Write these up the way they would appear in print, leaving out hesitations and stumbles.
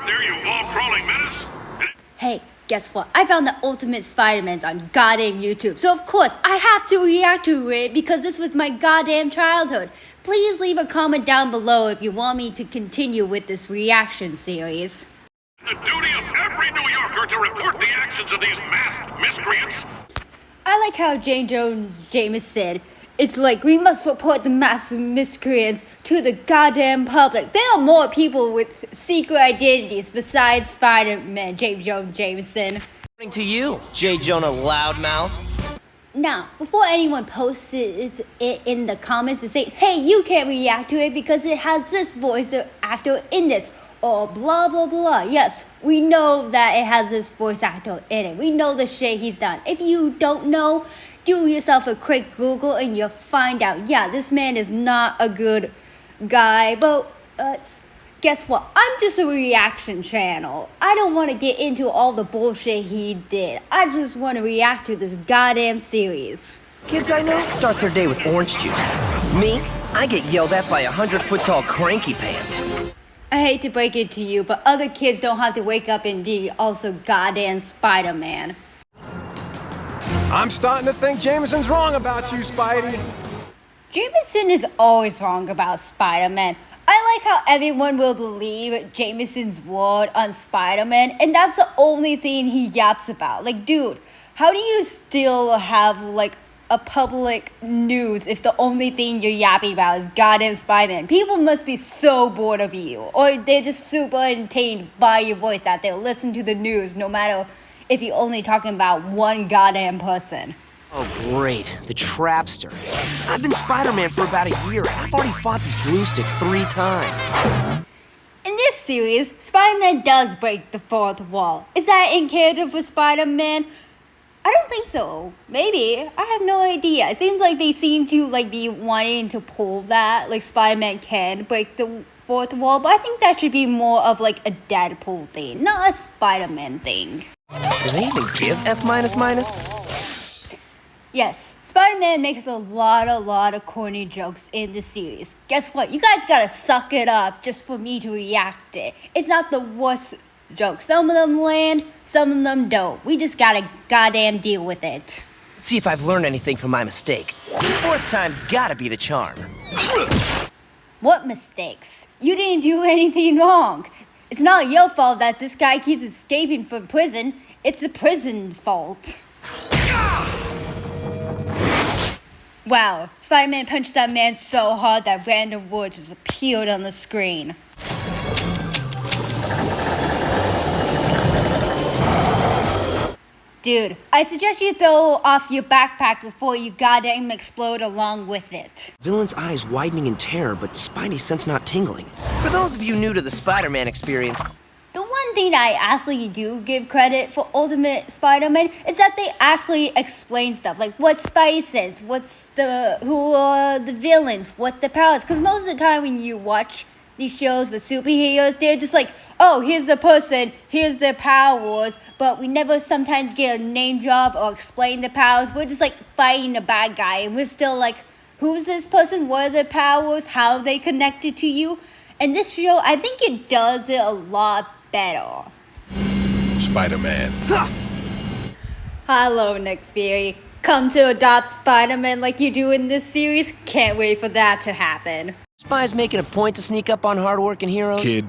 out there, you wall-crawling menace? Hey, guess what? I found the ultimate Spider-Mans on goddamn YouTube. So of course, I have to react to it because this was my goddamn childhood. Please leave a comment down below if you want me to continue with this reaction series. The duty of every New Yorker to report the actions of these masked miscreants. I like how James said, it's like we must report the massive miscreants to the goddamn public. There are more people with secret identities besides Spider-Man, Jameson. According to you, J. Jonah Loudmouth. Now, before anyone posts it in the comments to say, hey, you can't react to it because it has this voice actor in this, or blah, blah, blah. Yes, we know that it has this voice actor in it. We know the shit he's done. If you don't know, do yourself a quick Google and you'll find out, yeah, this man is not a good guy. But guess what? I'm just a reaction channel. I don't want to get into all the bullshit he did. I just want to react to this goddamn series. Kids I know start their day with orange juice. Me, I get yelled at by 100-foot-tall cranky pants. I hate to break it to you, but other kids don't have to wake up and be also goddamn Spider-Man. I'm starting to think Jameson's wrong about you, Spidey. Jameson is always wrong about Spider-Man. I like how everyone will believe Jameson's word on Spider-Man, and that's the only thing he yaps about. Like, dude, how do you still have, like, a public news if the only thing you're yapping about is goddamn Spider-Man? People must be so bored of you, or they're just super entertained by your voice that they'll listen to the news no matter if you're only talking about one goddamn person. Oh, great. The Trapster. I've been Spider-Man for about a year, and I've already fought this glue stick 3 times. In this series, Spider-Man does break the fourth wall. Is that in character for Spider-Man? I don't think so. Maybe. I have no idea. It seems like they seem to be wanting to pull that. Like Spider-Man can break the fourth wall, but I think that should be more of like a Deadpool thing, not a Spider-Man thing. Do they even give F-? Yes, Spider-Man makes a lot of corny jokes in the series. Guess what? You guys gotta suck it up just for me to react it. It's not the worst jokes. Some of them land, some of them don't. We just gotta goddamn deal with it. Let's see if I've learned anything from my mistakes. 4th time's gotta be the charm. What mistakes? You didn't do anything wrong. It's not your fault that this guy keeps escaping from prison. It's the prison's fault. Wow, Spider-Man punched that man so hard that random words just appeared on the screen. Dude, I suggest you throw off your backpack before you goddamn explode along with it. Villain's eyes widening in terror, but Spidey's sense not tingling. For those of you new to the Spider-Man experience, the one thing I actually do give credit for Ultimate Spider-Man is that they actually explain stuff. Like what Spidey says, who are the villains, what the powers. Because most of the time when you watch these shows with superheroes, they're just like, oh, here's the person, here's their powers, but we never sometimes get a name drop or explain the powers. We're just like fighting a bad guy, and we're still like, who's this person, what are their powers, how are they connected to you? And this show, I think it does it a lot better. Spider-Man. Hello, Nick Fury. Come to adopt Spider-Man like you do in this series? Can't wait for that to happen. Spy's making a point to sneak up on hardworking heroes. Kid.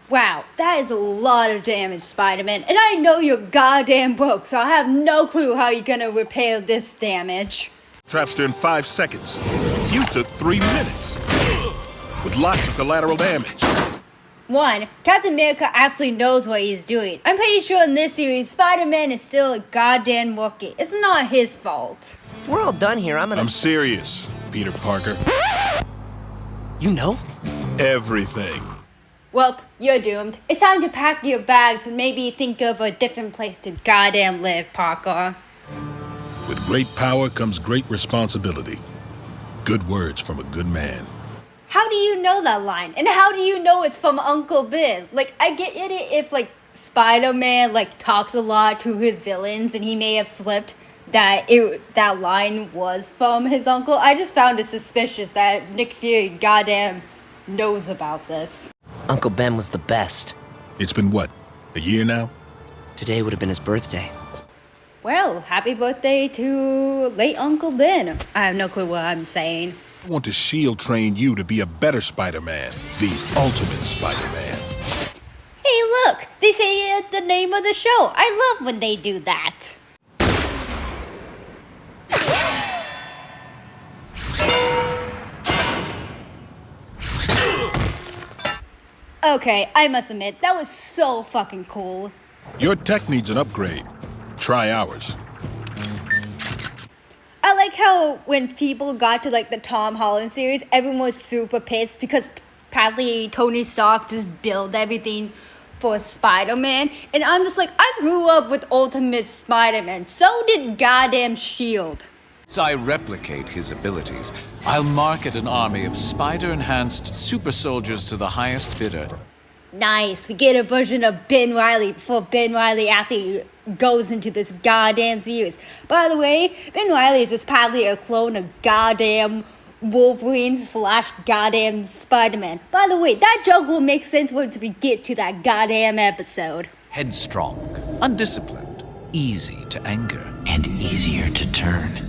Wow, that is a lot of damage, Spider-Man. And I know you're goddamn broke, so I have no clue how you're gonna repair this damage. Trapster in 5 seconds. You took 3 minutes. With lots of collateral damage. 1. Captain America actually knows what he's doing. I'm pretty sure in this series, Spider-Man is still a goddamn rookie. It's not his fault. If we're all done here, I'm serious, Peter Parker. You know? Everything. Well, you're doomed. It's time to pack your bags and maybe think of a different place to goddamn live, Parker. With great power comes great responsibility. Good words from a good man. How do you know that line? And how do you know it's from Uncle Ben? Like, I get it if, like, Spider-Man, like, talks a lot to his villains and he may have slipped that that line was from his uncle. I just found it suspicious that Nick Fury goddamn knows about this. Uncle Ben was the best. It's been what, a year now? Today would have been his birthday. Well, happy birthday to late Uncle Ben. I have no clue what I'm saying. I want to S.H.I.E.L.D. train you to be a better Spider-Man, the ultimate Spider-Man. Hey, look! They say the name of the show. I love when they do that. Okay, I must admit, that was so fucking cool. Your tech needs an upgrade. Try ours. I like how when people got to like the Tom Holland series, everyone was super pissed because apparently Tony Stark just built everything for Spider-Man. And I'm just like, I grew up with Ultimate Spider-Man. So did goddamn S.H.I.E.L.D. As I replicate his abilities, I'll market an army of spider-enhanced super soldiers to the highest bidder. Nice, we get a version of Ben Reilly before Ben Reilly actually goes into this goddamn series. By the way, Ben Reilly is just partly a clone of goddamn Wolverine / goddamn Spider-Man. By the way, that joke will make sense once we get to that goddamn episode. Headstrong, undisciplined, easy to anger. And easier to turn.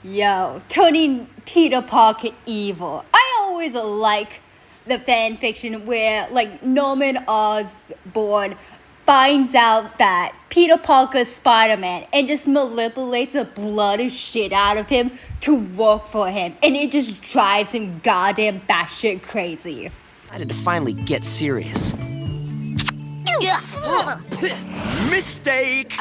Yo, turning Peter Parker evil. I always like the fan fiction where like Norman Osborn finds out that Peter Parker's Spider-Man and just manipulates the bloody shit out of him to work for him, and it just drives him goddamn batshit crazy. I had to finally get serious. Mistake!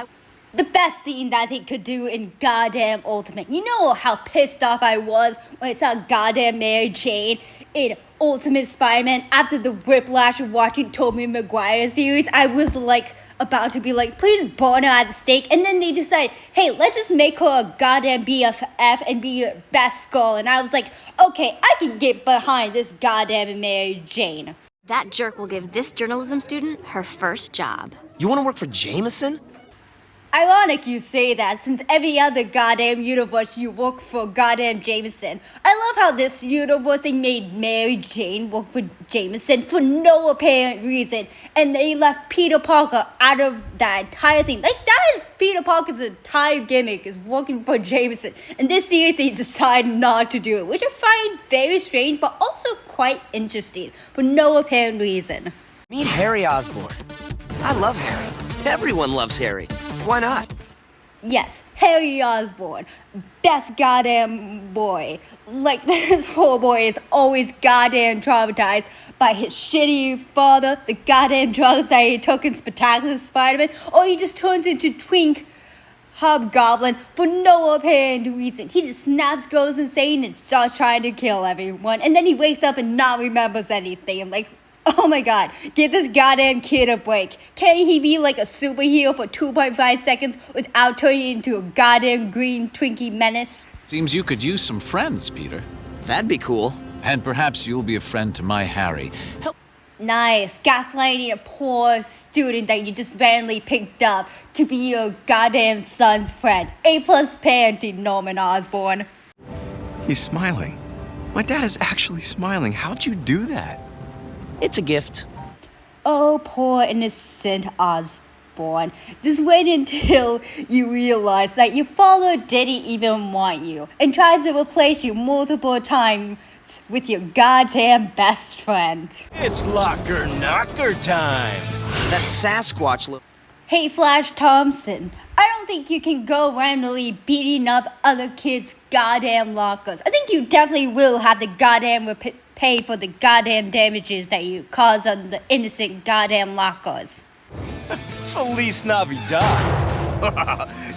The best thing that he could do in goddamn Ultimate. You know how pissed off I was when I saw goddamn Mary Jane in Ultimate Spider-Man after the whiplash of watching Tobey Maguire series. I was like about to be like, please burn her at the stake. And then they decided, hey, let's just make her a goddamn BFF and be a best skull. And I was like, okay, I can get behind this goddamn Mary Jane. That jerk will give this journalism student her first job. You want to work for Jameson? Ironic you say that, since every other goddamn universe you work for goddamn Jameson. I love how this universe they made Mary Jane work for Jameson for no apparent reason, and they left Peter Parker out of that entire thing. Like, that is Peter Parker's entire gimmick, is working for Jameson. And this series they decided not to do it, which I find very strange, but also quite interesting, for no apparent reason. Meet Harry Osborn. I love Harry. Everyone loves Harry. Why not? Yes, Harry Osborn, best goddamn boy. Like, this whole boy is always goddamn traumatized by his shitty father, the goddamn drugs that he took in Spectacular Spider-Man, or he just turns into Twink Hobgoblin for no apparent reason. He just snaps, goes insane, and starts trying to kill everyone, and then he wakes up and not remembers anything. Like, oh my god, give this goddamn kid a break. Can't he be like a superhero for 2.5 seconds without turning into a goddamn green Twinkie menace? Seems you could use some friends, Peter. That'd be cool. And perhaps you'll be a friend to my Harry. Help. Nice, gaslighting a poor student that you just randomly picked up to be your goddamn son's friend. A+ parenting, Norman Osborn. He's smiling. My dad is actually smiling. How'd you do that? It's a gift. Oh, poor innocent Osborn. Just wait until you realize that your father didn't even want you and tries to replace you multiple times with your goddamn best friend. It's locker knocker time. That Sasquatch look. Hey, Flash Thompson, I don't think you can go randomly beating up other kids' goddamn lockers. I think you definitely will have to goddamn pay for the goddamn damages that you cause on the innocent goddamn lockers. Feliz Navidad.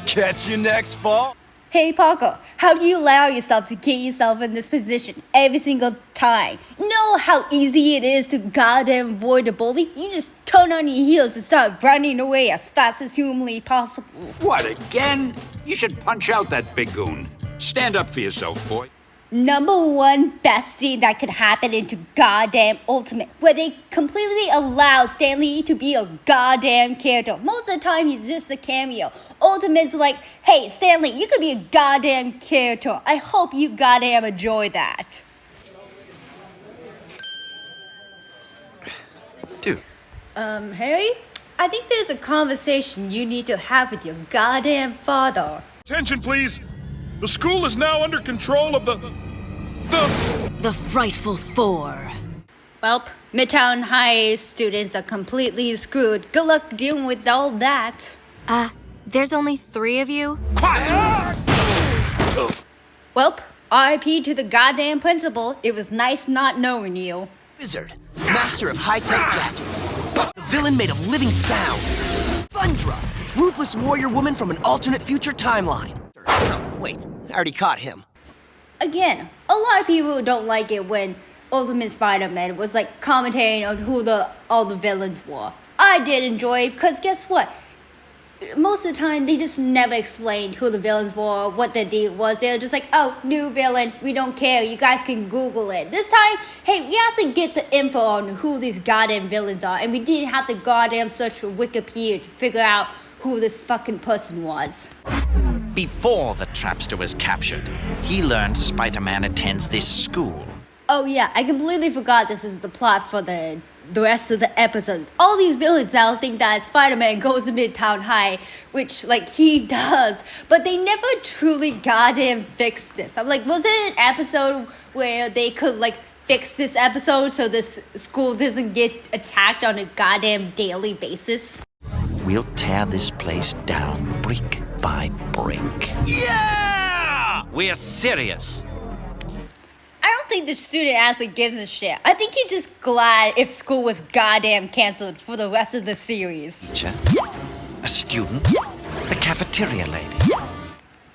Catch you next fall. Hey Parker, how do you allow yourself to get yourself in this position every single time? You know how easy it is to goddamn avoid a bully? You just turn on your heels and start running away as fast as humanly possible. What, again? You should punch out that big goon. Stand up for yourself, boy. Number one best thing that could happen into goddamn Ultimate, where they completely allow Stan Lee to be a goddamn character. Most of the time he's just a cameo. Ultimate's like, hey Stan Lee, you could be a goddamn character. I hope you goddamn enjoy that. Dude, Harry? I think there's a conversation you need to have with your goddamn father. Attention, please. The school is now under control of the Frightful Four. Welp, Midtown High students are completely screwed. Good luck dealing with all that. There's only 3 of you? Welp, RIP to the goddamn principal. It was nice not knowing you. Wizard, master of high-tech gadgets. The villain made of living sound. Thundra, ruthless warrior woman from an alternate future timeline. Oh, wait, I already caught him. Again, a lot of people don't like it when Ultimate Spider-Man was like commentating on who all the villains were. I did enjoy it because guess what? Most of the time, they just never explained who the villains were, what the deal was. They were just like, oh, new villain, we don't care. You guys can Google it. This time, hey, we actually get the info on who these goddamn villains are. And we didn't have to goddamn search for Wikipedia to figure out who this fucking person was. Before the Trapster was captured, he learned Spider-Man attends this school. Oh yeah, I completely forgot this is the plot for the rest of the episodes. All these villains now think that Spider-Man goes to Midtown High, which, like, he does. But they never truly goddamn fixed this. I'm like, was it an episode where they could, like, fix this episode so this school doesn't get attacked on a goddamn daily basis? We'll tear this place down brick by brick. Yeah! We're serious. I don't think the student actually gives a shit. I think he's just glad if school was goddamn canceled for the rest of the series. Teacher, a student, the cafeteria lady.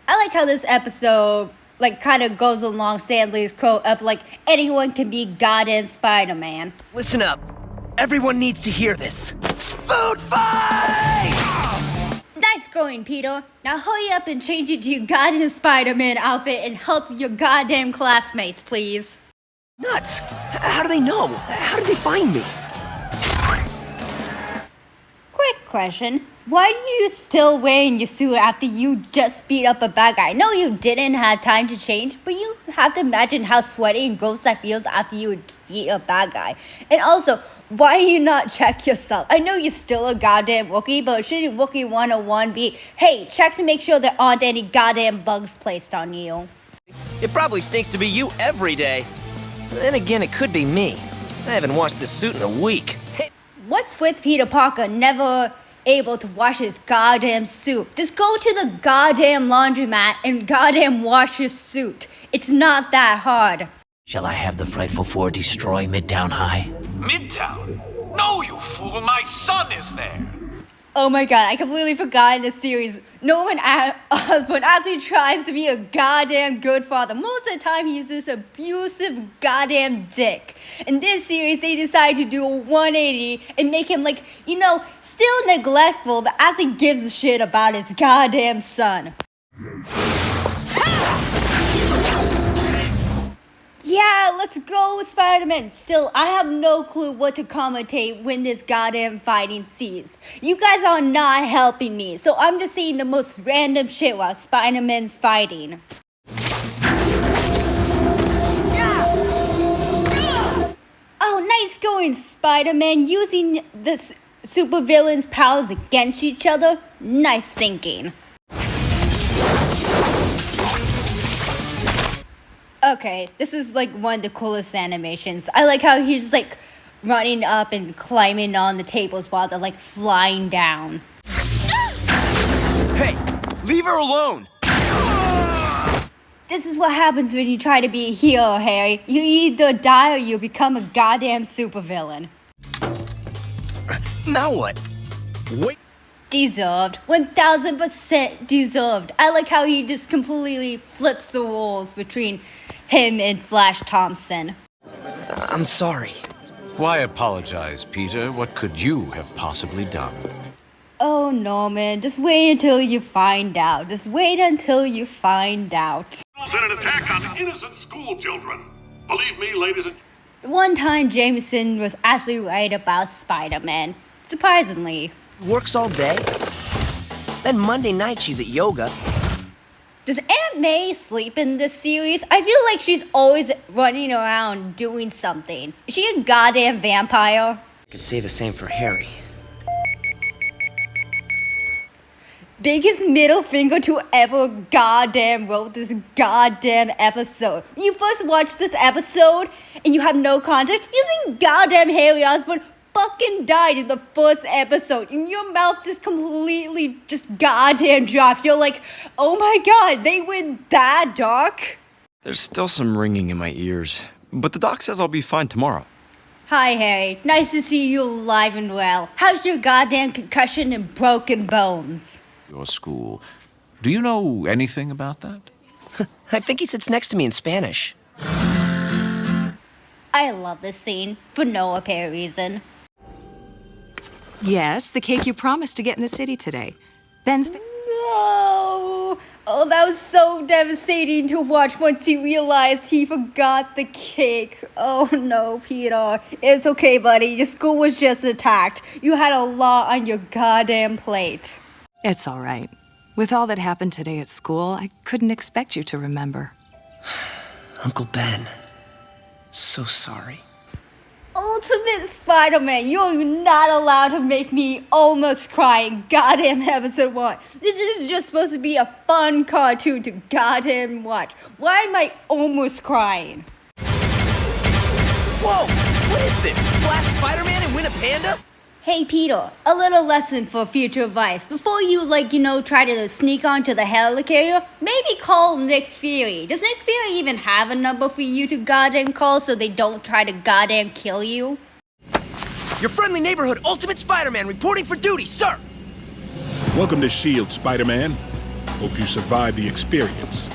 I like how this episode, like, kind of goes along Stanley's quote of, like, anyone can be goddamn Spider-Man. Listen up. Everyone needs to hear this. Food fight! Nice going, Peter. Now hurry up and change it to your goddamn Spider-Man outfit and help your goddamn classmates, please. Nuts! How do they know? How did they find me? Quick question. Why are you still wearing your suit after you just beat up a bad guy? No, you didn't have time to change, but you have to imagine how sweaty and gross that feels after you defeat a bad guy. And also, why do you not check yourself? I know you're still a goddamn Wookiee, but shouldn't Wookiee 101 be, hey, check to make sure there aren't any goddamn bugs placed on you? It probably stinks to be you every day. Then again, it could be me. I haven't washed this suit in a week. Hey. What's with Peter Parker never able to wash his goddamn suit? Just go to the goddamn laundromat and goddamn wash your suit. It's not that hard. Shall I have the Frightful Four destroy Midtown High? Midtown? No, you fool! My son is there! Oh my god, I completely forgot in this series, Norman Osborn actually tries to be a goddamn good father. Most of the time, he's this abusive goddamn dick. In this series, they decide to do a 180 and make him, like, you know, still neglectful, but actually gives a shit about his goddamn son. Yeah, let's go with Spider-Man. Still, I have no clue what to commentate when this goddamn fighting ceases. You guys are not helping me, so I'm just saying the most random shit while Spider-Man's fighting. Oh, nice going, Spider-Man. Using the supervillain's powers against each other. Nice thinking. Okay, this is like one of the coolest animations. I like how he's like running up and climbing on the tables while they're like flying down. Hey, leave her alone! This is what happens when you try to be a hero, Harry. You either die or you become a goddamn supervillain. Now what? Wait. Deserved. 1000% deserved. I like how he just completely flips the roles between him and Flash Thompson. I'm sorry. Why apologize, Peter? What could you have possibly done? Oh, Norman, just wait until you find out. Just wait until you find out. An attack on innocent school children. Believe me, ladies and... The one time Jameson was actually right about Spider-Man. Surprisingly. Works all day. Then Monday night she's at yoga. Does Aunt May sleep in this series? I feel like she's always running around doing something. Is she a goddamn vampire? Could say the same for Harry. Biggest middle finger to ever goddamn wrote this goddamn episode. When you first watch this episode and you have no context, you think goddamn Harry Osborn fucking died in the first episode and your mouth just completely just goddamn dropped. You're like, oh my god, they went that dark? There's still some ringing in my ears, but the doc says I'll be fine tomorrow. Hi Harry, nice to see you alive and well. How's your goddamn concussion and broken bones? Your school. Do you know anything about that? I think he sits next to me in Spanish. I love this scene for no apparent reason. Yes, the cake you promised to get in the city today. Ben's... No! Oh, that was so devastating to watch once he realized he forgot the cake. Oh no, Peter. It's okay, buddy. Your school was just attacked. You had a lot on your goddamn plate. It's all right. With all that happened today at school, I couldn't expect you to remember. Uncle Ben. So sorry. Ultimate Spider-Man, you're not allowed to make me almost cry in goddamn episode 1. This is just supposed to be a fun cartoon to goddamn watch. Why am I almost crying? Whoa! What is this? Blast Spider-Man and win a panda? Hey Peter, a little lesson for future advice. Before you, try to sneak onto the helicarrier, maybe call Nick Fury. Does Nick Fury even have a number for you to goddamn call so they don't try to goddamn kill you? Your friendly neighborhood Ultimate Spider-Man reporting for duty, sir! Welcome to S.H.I.E.L.D, Spider-Man. Hope you survived the experience.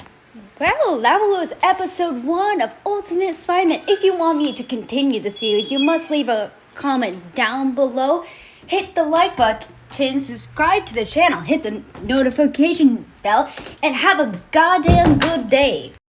Well, that was episode 1 of Ultimate Spider-Man. If you want me to continue the series, you must leave a comment down below, hit the like button, subscribe to the channel, hit the notification bell, and have a goddamn good day.